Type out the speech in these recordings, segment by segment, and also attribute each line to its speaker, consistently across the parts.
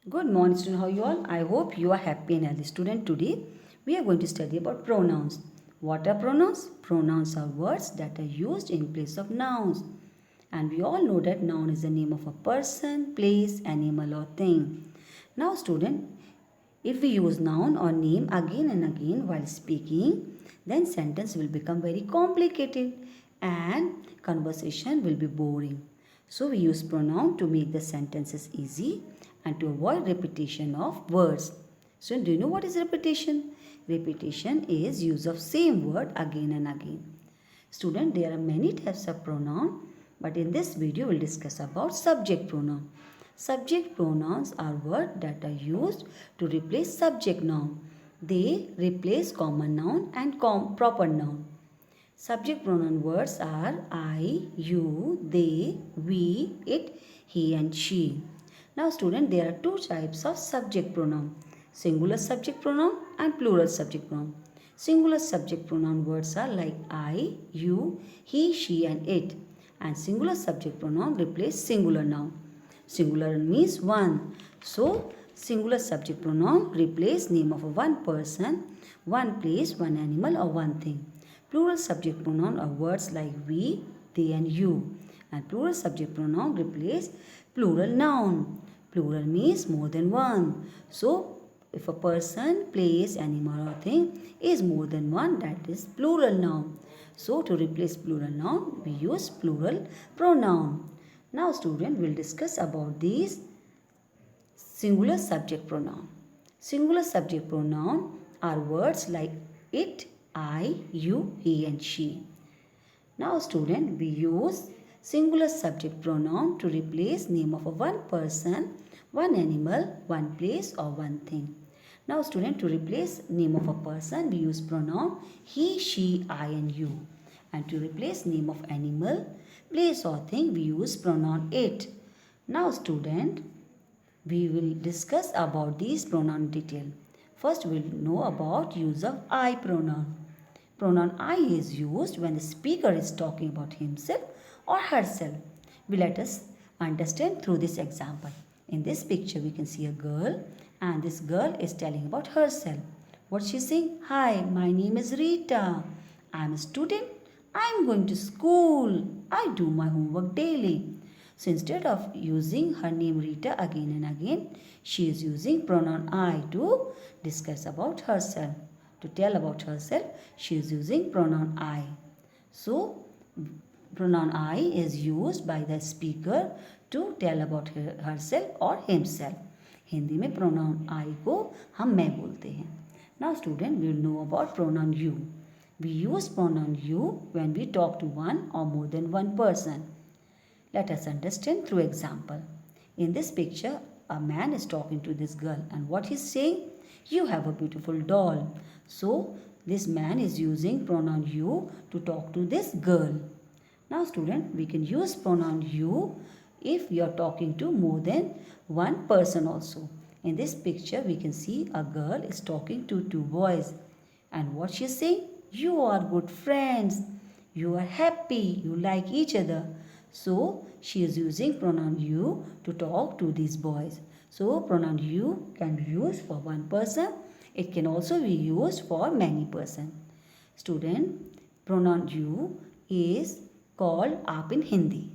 Speaker 1: Good morning, student. How you all? I hope you are happy and healthy. Student, today we are going to study about pronouns. What are pronouns? Pronouns are words that are used in place of nouns. And we all know that noun is the name of a person, place, animal or thing. Now, student, if we use noun or name again and again while speaking, then sentence will become very complicated and conversation will be boring. So we use pronoun to make the sentences easy and to avoid repetition of words. So do you know what is repetition? Repetition is use of same word again and again. Student, there are many types of pronoun, but in this video we'll discuss about subject pronoun. Subject pronouns are words that are used to replace subject noun. They replace common noun and proper noun. Subject pronoun words are I, you, they, we, it, he and she. Now student, there are two types of subject pronoun. Singular subject pronoun and plural subject pronoun. Singular subject pronoun words are like I, you, he, she and it. And singular subject pronoun replace singular noun. Singular means one. So singular subject pronoun replace name of a one person, one place, one animal or one thing. Plural subject pronoun are words like we, they and you. And plural subject pronoun replace plural noun. Plural means more than one. So if a person, place, animal or thing is more than one, that is plural noun. So to replace plural noun, we use plural pronoun. Now student will discuss about these singular subject pronoun. Singular subject pronoun are words like it, I, you, he and she. Now student, we use singular subject pronoun to replace name of a one person, one animal, one place or one thing. Now student, to replace name of a person, we use pronoun he, she, I and you. And to replace name of animal, place or thing, we use pronoun it. Now student, we will discuss about these pronoun in detail. First, we will know about use of I pronoun. Pronoun I is used when the speaker is talking about himself or herself. We let us understand through this example. In this picture, we can see a girl and this girl is telling about herself. What she's saying? Hi, my name is Rita. I'm a student. I'm going to school. I do my homework daily. So instead of using her name Rita again and again, she is using pronoun I to discuss about herself. To tell about herself, she is using pronoun I. So pronoun I is used by the speaker to tell about herself or himself. Hindi में pronoun I को हम मैं बोलते हैं. Now student will know about pronoun you. We use pronoun you when we talk to one or more than one person. Let us understand through example. In this picture, a man is talking to this girl and what he's saying? You have a beautiful doll. So, this man is using pronoun you to talk to this girl. Now student, we can use pronoun you if we are talking to more than one person also. In this picture, we can see a girl is talking to two boys. And what she is saying? You are good friends. You are happy. You like each other. So, she is using pronoun you to talk to these boys. So, pronoun you can be used for one person. It can also be used for many person. Student, pronoun you is called aap in Hindi.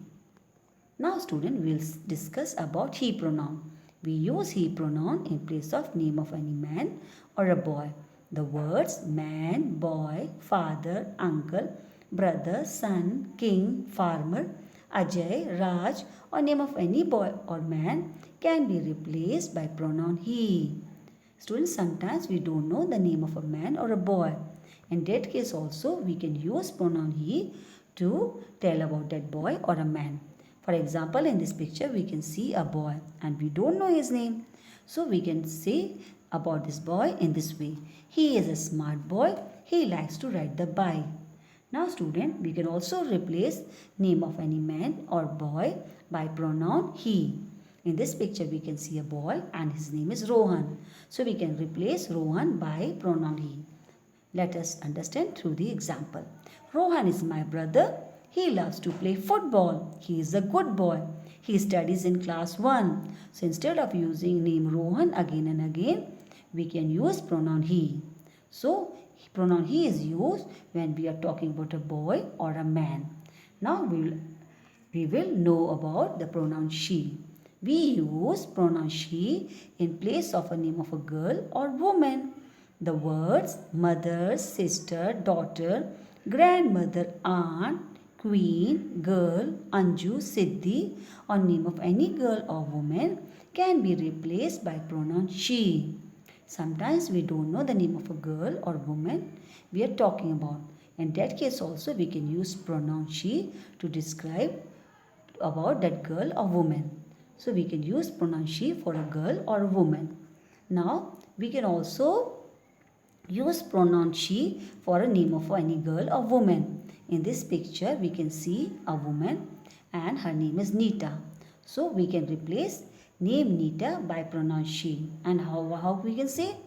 Speaker 1: Now student will discuss about he pronoun. We use he pronoun in place of name of any man or a boy. The words man, boy, father, uncle, brother, son, king, farmer, Ajay, Raj or name of any boy or man can be replaced by pronoun he. Students, sometimes we don't know the name of a man or a boy. In that case also we can use pronoun he to tell about that boy or a man. For example, in this picture we can see a boy and we don't know his name. So we can say about this boy in this way. He is a smart boy. He likes to ride the bike. Now student, we can also replace name of any man or boy by pronoun he. In this picture we can see a boy and his name is Rohan. So we can replace Rohan by pronoun he. Let us understand through the example. Rohan is my brother. He loves to play football. He is a good boy. He studies in class 1. So instead of using name Rohan again and again, we can use pronoun he. So pronoun he is used when we are talking about a boy or a man. Now we will know about the pronoun she. We use pronoun she in place of a name of a girl or woman. The words mother, sister, daughter, grandmother, aunt, queen, girl, Anju, Siddhi or name of any girl or woman can be replaced by pronoun she. Sometimes we don't know the name of a girl or woman we are talking about. In that case also we can use pronoun she to describe about that girl or woman. So we can use pronoun she for a girl or a woman. Now we can also use pronoun she for a name of any girl or woman. In this picture we can see a woman and her name is Nita. So we can replace name Nita by pronoun she. And how we can say?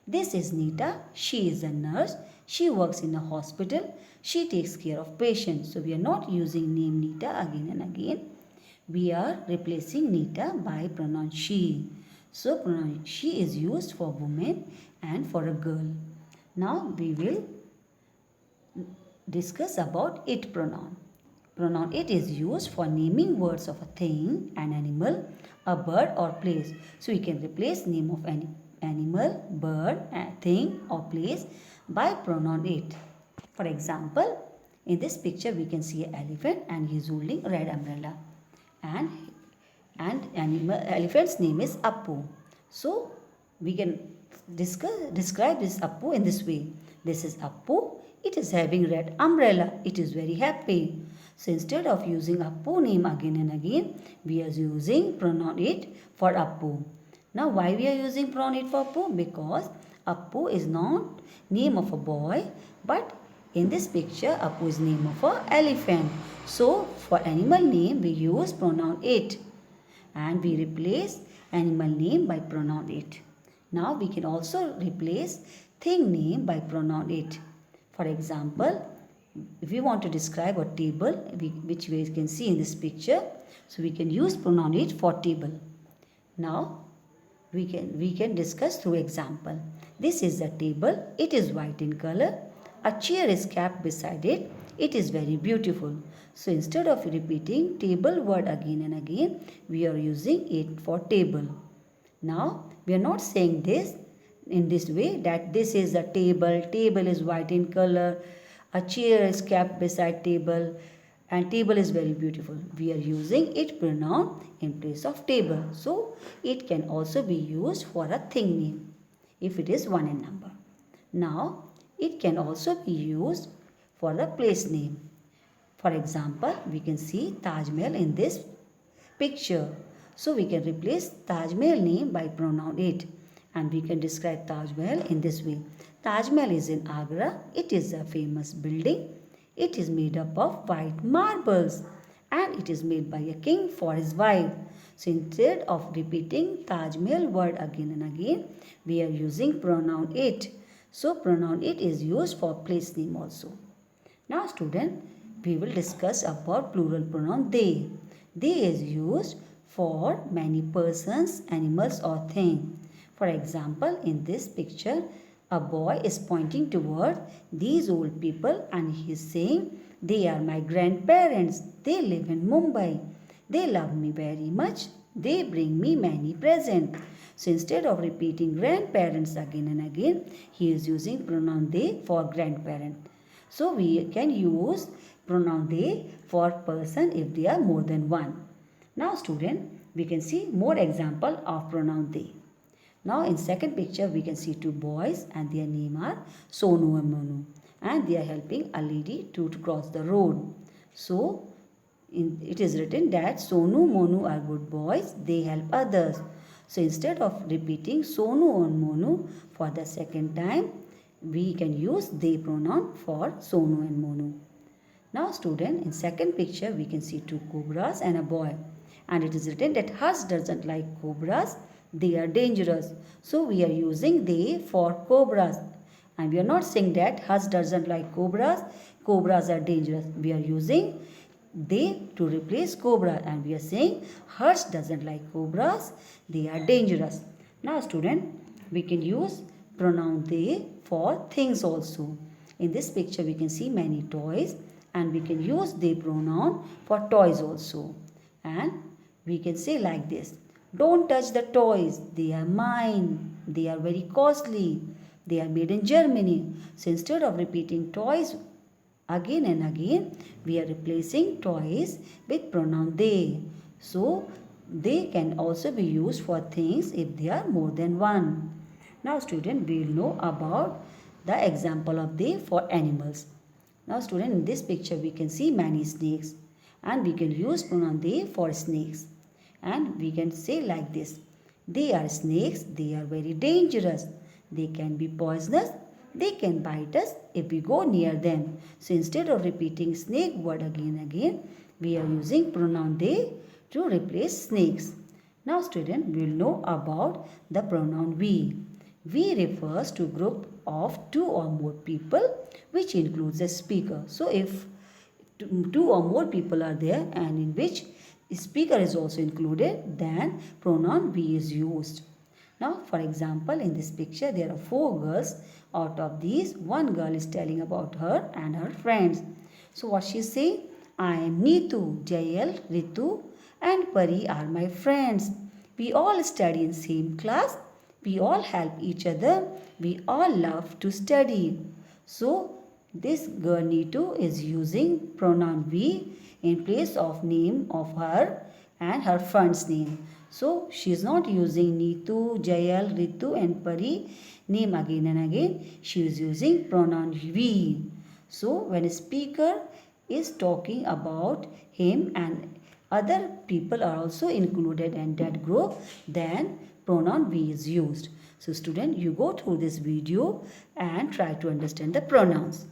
Speaker 1: This is Nita. She is a nurse. She works in a hospital. She takes care of patients. So we are not using name Nita again and again. We are replacing Nita by pronoun she. So pronoun she is used for woman and for a girl. Now we will discuss about it pronoun. Pronoun it is used for naming words of a thing, an animal, a bird or place. So we can replace name of any animal, bird, thing or place by pronoun it. For example, in this picture we can see an elephant and he is holding a red umbrella. And elephant's name is Appu. So we can describe this Appu in this way. This is Appu. It is having red umbrella. It is very happy. So instead of using Appu name again and again, we are using pronoun it for Appu. Now why we are using pronoun it for Appu? Because Appu is not name of a boy, but in this picture Appu is name of a elephant. So for animal name we use pronoun it and we replace animal name by pronoun it. Now we can also replace thing name by pronoun it. For example, if we want to describe a table, which we can see in this picture, so we can use pronoun it for table. Now we can discuss through example. This is a table. It is white in color. A chair is kept beside it. It is very beautiful. So instead of repeating table word again and again, we are using it for table. Now we are not saying this in this way that this is a table. Table is white in color. A chair is kept beside table and table is very beautiful. We are using it pronoun in place of table. So it can also be used for a thing name if it is one in number. Now it can also be used for the place name. For example, we can see Taj Mahal in this picture. So we can replace Taj Mahal name by pronoun it and we can describe Taj Mahal in this way. Taj Mahal is in Agra. It is a famous building. It is made up of white marbles and it is made by a king for his wife. So instead of repeating Taj Mahal word again and again, we are using pronoun it. So pronoun it is used for place name also. Now student, we will discuss about plural pronoun they. They is used for many persons, animals or things. For example, in this picture, a boy is pointing toward these old people and he is saying, they are my grandparents. They live in Mumbai. They love me very much. They bring me many presents. So instead of repeating grandparents again and again, he is using pronoun they for grandparent. So we can use pronoun they for person if they are more than one. Now student, we can see more example of pronoun they. Now in second picture we can see two boys and their name are Sonu and Monu and they are helping a lady to cross the road. So it is written that Sonu Monu are good boys, they help others. So instead of repeating Sonu and Monu for the second time, we can use they pronoun for Sonu and Monu. Now student, in second picture we can see two cobras and a boy and it is written that Harsh doesn't like cobras. They are dangerous. So we are using they for cobras. And we are not saying that Harsh doesn't like cobras. Cobras are dangerous. We are using they to replace cobra, and we are saying Harsh doesn't like cobras, they are dangerous. Now student, we can use pronoun they for things also. In this picture we can see many toys, and we can use they pronoun for toys also. And we can say like this: don't touch the toys, they are mine, they are very costly, they are made in Germany. So instead of repeating toys again and again, we are replacing toys with pronoun they. So they can also be used for things if they are more than one. Now student, we will know about the example of they for animals. Now student, in this picture we can see many snakes, and we can use pronoun they for snakes. And we can say like this: they are snakes, they are very dangerous, they can be poisonous, they can bite us if we go near them. So instead of repeating snake word again and again, we are using pronoun they to replace snakes. Now student, we will know about the pronoun we. We refers to group of two or more people, which includes a speaker. So if two or more people are there and in which speaker is also included, then pronoun we is used. Now for example, in this picture there are four girls. Out of these, one girl is telling about her and her friends. So what she say? I am Neetu, Jayal, Ritu and Pari are my friends. We all study in same class. We all help each other. We all love to study. So this girl Neetu is using pronoun we in place of name of her and her friend's name. So she is not using Neetu, Jayal, Ritu and Pari name again and again. She is using pronoun we. So when a speaker is talking about him and other people are also included in that group, then pronoun we is used. So student, you go through this video and try to understand the pronouns.